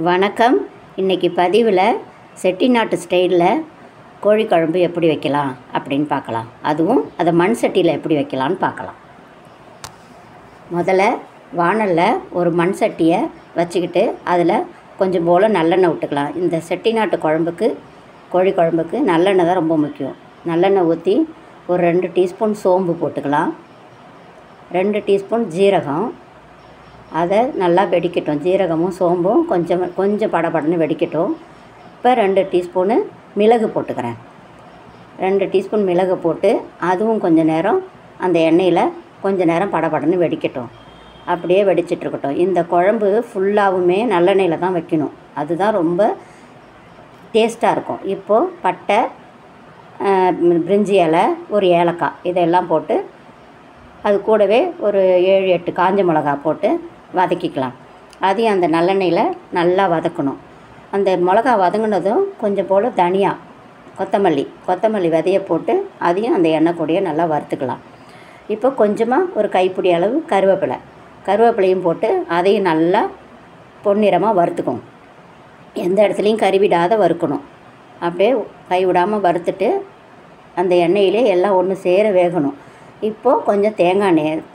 வணக்கம். இன்றைக்கி பதிவில் செட்டிநாட்டு ஸ்டைலில் கோழி குழம்பு எப்படி வைக்கலாம் அப்படின்னு பார்க்கலாம். அதுவும் அதை மண் சட்டியில் எப்படி வைக்கலான்னு பார்க்கலாம். முதல்ல வாணலில் ஒரு மண் சட்டியை வச்சுக்கிட்டு அதில் கொஞ்சம் போல் நல்லெண்ணெய் விட்டுக்கலாம். இந்த செட்டிநாட்டு குழம்புக்கு கோழி குழம்புக்கு நல்லெண்ணெய் தான் ரொம்ப முக்கியம். நல்லெண்ணெய் ஊற்றி ஒரு 2 டீஸ்பூன் சோம்பு போட்டுக்கலாம், 2 டீஸ்பூன் ஜீரகம். அதை நல்லா வெடிக்கட்டும். ஜீரகமும் சோம்பும் கொஞ்சம் படபடன்னு வெடிக்கட்டும். இப்போ 2 டீஸ்பூனு மிளகு போட்டுக்கிறேன். 2 டீஸ்பூன் மிளகு போட்டு அதுவும் கொஞ்சம் நேரம் அந்த எண்ணெயில் கொஞ்சம் நேரம் படபடன்னு வெடிக்கட்டும். அப்படியே வெடிச்சிட்ருக்கட்டும். இந்த குழம்பு ஃபுல்லாகவுமே நல்லெண்ணெயில் தான் வைக்கணும். அதுதான் ரொம்ப டேஸ்ட்டாக இருக்கும். இப்போது பட்டை, பிரிஞ்சி இலை, ஒரு ஏலக்காய் இதெல்லாம் போட்டு அது கூடவே ஒரு 7-8 காஞ்ச மிளகா போட்டு வதக்கிக்கலாம். அதையும் அந்த நல்லெண்ணெயில் நல்லா வதக்கணும். அந்த மிளகா வதங்கினதும் கொஞ்சம் போல் தனியா, கொத்தமல்லி விதையை போட்டு அதையும் அந்த எண்ணெய் கூடயே நல்லா வறுத்துக்கலாம். இப்போ கொஞ்சமாக ஒரு கைப்பிடி அளவு கருவேப்பிலையும் போட்டு அதையும் நல்லா பொன்னிறமாக வறுத்துக்கணும். எந்த இடத்துலையும் கருவிடாத வறுக்கணும். அப்படியே கைவிடாமல் வறுத்துட்டு அந்த எண்ணெயிலே எல்லாம் ஒன்று சேர வேகணும். இப்போது கொஞ்சம்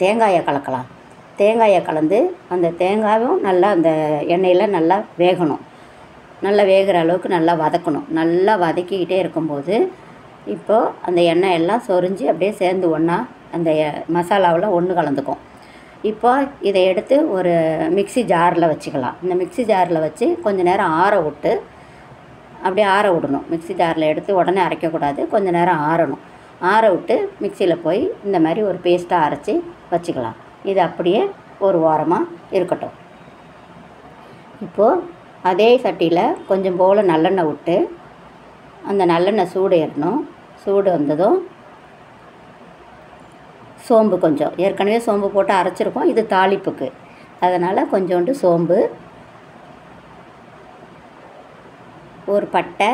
தேங்காயை கலக்கலாம். தேங்காயை கலந்து அந்த தேங்காயும் நல்லா அந்த எண்ணெயில் நல்லா வேகணும். நல்லா வேகிற அளவுக்கு நல்லா வதக்கணும். நல்லா வதக்கிக்கிட்டே இருக்கும்போது இப்போது அந்த எண்ணெய் எல்லாம் சொரிஞ்சு அப்படியே சேர்ந்து ஒன்றா அந்த மசாலாவில் ஒன்று கலந்துக்கும். இப்போ இதை எடுத்து ஒரு மிக்ஸி ஜாரில் வச்சுக்கலாம். இந்த மிக்ஸி ஜாரில் வச்சு கொஞ்சம் நேரம் ஆற விட்டு அப்படியே ஆற விடணும். மிக்ஸி ஜாரில் எடுத்து உடனே அரைக்கக்கூடாது, கொஞ்சம் நேரம் ஆறணும். ஆற விட்டு மிக்சியில் போய் இந்த மாதிரி ஒரு பேஸ்ட்டாக அரைச்சி வச்சுக்கலாம். இது அப்படியே ஒரு வாரமாக இருக்கட்டும். இப்போது அதே சட்டியில் கொஞ்சம் போல் நல்லெண்ணெய் விட்டு அந்த நல்லெண்ணெய் சூடு ஏறணும். சூடு வந்ததும் சோம்பு, கொஞ்சம் ஏற்கனவே சோம்பு போட்டு அரைச்சிருக்கோம், இது தாளிப்புக்கு, அதனால் கொஞ்சோண்டு சோம்பு, ஒரு பட்டை,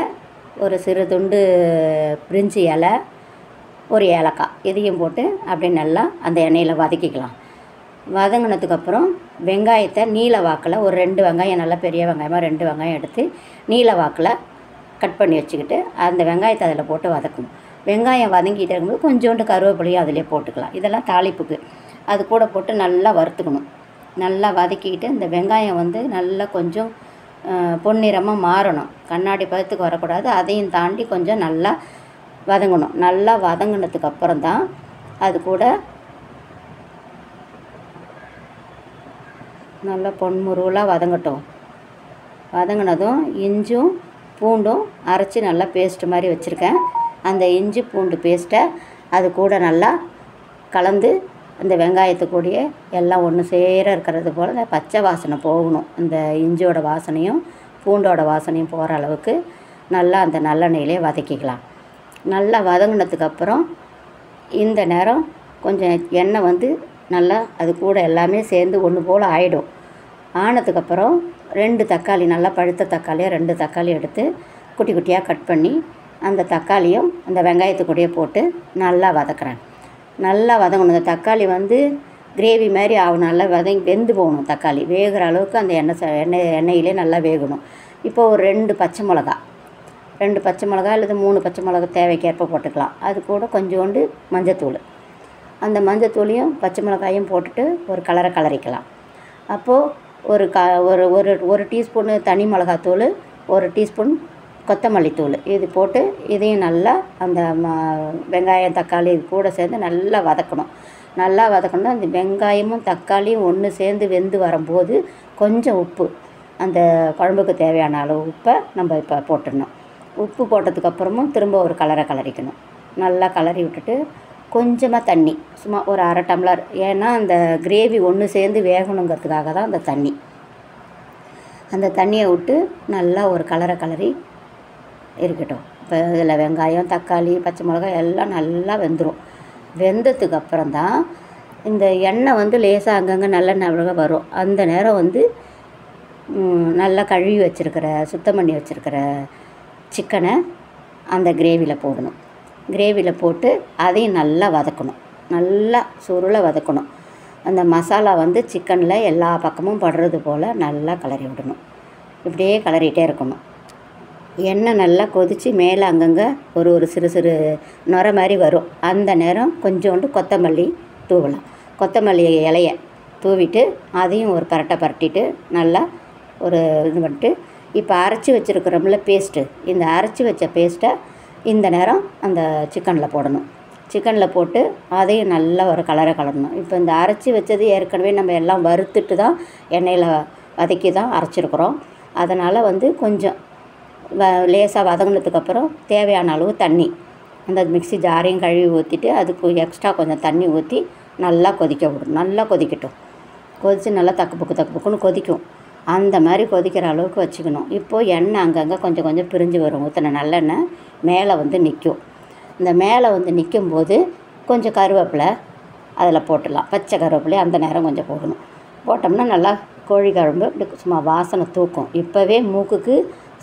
ஒரு சிறு துண்டு பிரிஞ்சி இலை, ஒரு ஏலக்காய் இதையும் போட்டு அப்படியே நல்லா அந்த எண்ணெயில் வதக்கிக்கலாம். வதங்கினதுக்கப்புறம் வெங்காயத்தை நீல வாக்கில் ஒரு 2 வெங்காயம், நல்லா பெரிய வெங்காயமாக 2 வெங்காயம் எடுத்து நீல வாக்கில் கட் பண்ணி வச்சுக்கிட்டு அந்த வெங்காயத்தை அதில் போட்டு வதக்கணும். வெங்காயம் வதங்கிட்டு இருக்கும்போது கொஞ்சோண்டு கருவேப்பிலையும் அதிலே போட்டுக்கலாம். இதெல்லாம் தாளிப்புக்கு. அது கூட போட்டு நல்லா வறுத்துக்கணும். நல்லா வதக்கிக்கிட்டு இந்த வெங்காயம் நல்லா கொஞ்சம் பொன்னிறமாக மாறணும். கண்ணாடி பதத்துக்கு வரக்கூடாது. அதையும் தாண்டி கொஞ்சம் நல்லா வதங்கணும். நல்லா வதங்கினதுக்கப்புறம் தான் அது கூட நல்லா பொன்முருவலாக வதங்கட்டும். வதங்கினதும் இஞ்சும் பூண்டும் அரைச்சி நல்லா பேஸ்ட்டு மாதிரி வச்சுருக்கேன். அந்த இஞ்சி பூண்டு பேஸ்ட்டை அது கூட நல்லா கலந்து அந்த வெங்காயத்து கூடயே எல்லாம் ஒன்று சேர இருக்கிறது போல் அந்த பச்சை வாசனை போகணும். அந்த இஞ்சியோட வாசனையும் பூண்டோட வாசனையும் போகிற அளவுக்கு நல்லா அந்த நல்லெண்ணெயிலே வதக்கிக்கலாம். நல்லா வதங்கினதுக்கப்புறம் இந்த நேரம் கொஞ்சம் எண்ணெய் நல்லா அது கூட எல்லாமே சேர்ந்து ஒன்று போல் ஆகிடும். ஆனதுக்கப்புறம் 2 தக்காளி, நல்லா பழுத்த தக்காளியாக 2 தக்காளி எடுத்து குட்டி குட்டியாக கட் பண்ணி அந்த தக்காளியும் அந்த வெங்காயத்து கூடயே போட்டு நல்லா வதக்குறேன். நல்லா வதங்கணும். அந்த தக்காளி கிரேவி மாதிரி ஆகும். நல்லா வெந்து போகணும். தக்காளி வேகிற அளவுக்கு அந்த எண்ணெயிலே நல்லா வேகணும். இப்போ ஒரு 2 பச்சை மிளகா அல்லது 3 பச்சை மிளகா தேவைக்கேற்ப போட்டுக்கலாம். அது கூட கொஞ்சோண்டு மஞ்சத்தூள், அந்த மஞ்சத்தூளையும் பச்சை மிளகாயும் போட்டுட்டு ஒரு கலரிக்கலாம். அப்போது ஒரு டீஸ்பூனு தனி மிளகாத்தூள், 1 டீஸ்பூன் கொத்தமல்லி தூள் இது போட்டு இதையும் நல்லா அந்த வெங்காயம் தக்காளி இது கூட சேர்ந்து நல்லா வதக்கணும். நல்லா வதக்கணும். அந்த வெங்காயமும் தக்காளியும் ஒன்று சேர்ந்து வெந்து வரும்போது கொஞ்சம் உப்பு, அந்த குழம்புக்கு தேவையான அளவு உப்பை நம்ம இப்போ போட்டுடணும். உப்பு போட்டதுக்கப்புறமும் திரும்ப ஒரு கலரிக்கணும். நல்லா கலரி விட்டுட்டு கொஞ்சமாக தண்ணி, சும்மா ஒரு 1/2 டம்ளர், ஏன்னா அந்த கிரேவி ஒன்று சேர்ந்து வேகணுங்கிறதுக்காக தான் அந்த தண்ணி. அந்த தண்ணியை விட்டு நல்லா ஒரு கலரி இருக்கட்டும். இப்போ இதில் வெங்காயம் தக்காளி பச்சை மிளகாய் எல்லாம் நல்லா வெந்துடும். வெந்ததுக்கப்புறம் தான் இந்த எண்ணெய் லேசாக அங்கங்கே நல்லெண்ணெய் வரும். அந்த நேரம் நல்லா கழுவி வச்சுருக்கிற சுத்தம் பண்ணி வச்சுருக்கிற சிக்கனை அந்த கிரேவியில் போடணும். கிரேவியில் போட்டு அதையும் நல்லா வதக்கணும். நல்லா சுருளை வதக்கணும். அந்த மசாலா சிக்கனில் எல்லா பக்கமும் படுறது போல் நல்லா கிளறி விடணும். இப்படியே கிளறிட்டே இருக்கணும். எண்ணெய் நல்லா கொதித்து மேலே அங்கங்கே ஒரு சிறு சிறு நுரை மாதிரி வரும். அந்த நேரம் கொஞ்சோண்டு கொத்தமல்லி தூவலாம். கொத்தமல்லி இலையை தூவிட்டு அதையும் ஒரு பரட்டிட்டு நல்லா ஒரு இது பண்ணிட்டு, இப்போ அரைச்சி வச்சுருக்கிறோம்ல பேஸ்ட்டு, இந்த அரைச்சி வச்ச பேஸ்ட்டை இந்த நேரம் அந்த சிக்கனில் போடணும். சிக்கனில் போட்டு அதையும் நல்லா ஒரு கலரணும். இப்போ இந்த அரைச்சி வச்சது ஏற்கனவே நம்ம எல்லாம் வறுத்துட்டு தான் எண்ணெயில் வதக்கி தான் அரைச்சிருக்கிறோம். அதனால் கொஞ்சம் லேசாக வதங்கினதுக்கப்புறம் தேவையான அளவு தண்ணி அந்த மிக்ஸி ஜாரையும் கழுவி ஊற்றிட்டு அதுக்கு எக்ஸ்ட்ரா கொஞ்சம் தண்ணி ஊற்றி நல்லா கொதிக்க விடணும். நல்லா கொதிக்கட்டும். கொதித்து நல்லா தக்கு புக்குன்னு கொதிக்கும். அந்த மாதிரி கொதிக்கிற அளவுக்கு வச்சுக்கணும். இப்போது எண்ணெய் அங்கங்கே கொஞ்சம் பிரிஞ்சு வரும். ஊற்றின நல்லெண்ணெய் மேலே நிற்கும். இந்த மேலே நிற்கும்போது கொஞ்சம் கருவேப்பிலை அதில் போட்டுடலாம். பச்சை கருவேப்பிலை அந்த நேரம் கொஞ்சம் போடணும். போட்டோம்னா நல்லா கோழி குழம்பு இப்படி சும்மா வாசனை தூக்கும். இப்போவே மூக்குக்கு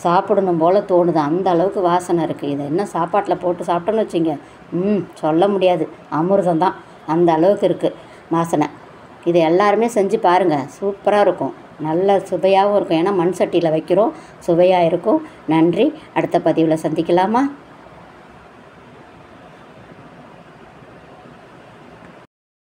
சாப்பிடணும் போல் தோணுது. அந்த அளவுக்கு வாசனை இருக்குது. இதை என்ன சாப்பாட்டில் போட்டு சாப்பிட்டோன்னு வச்சுங்க, சொல்ல முடியாது, அமிர்தம் தான். அந்த அளவுக்கு இருக்குது வாசனை. இது எல்லாருமே செஞ்சு பாருங்கள். சூப்பராக இருக்கும். நல்ல சுவையாகவும் இருக்கும். ஏன்னா மண் சட்டியில் வைக்கிறோம், சுவையாக இருக்கும். நன்றி. அடுத்த பதிவில் சந்திக்கலாமா?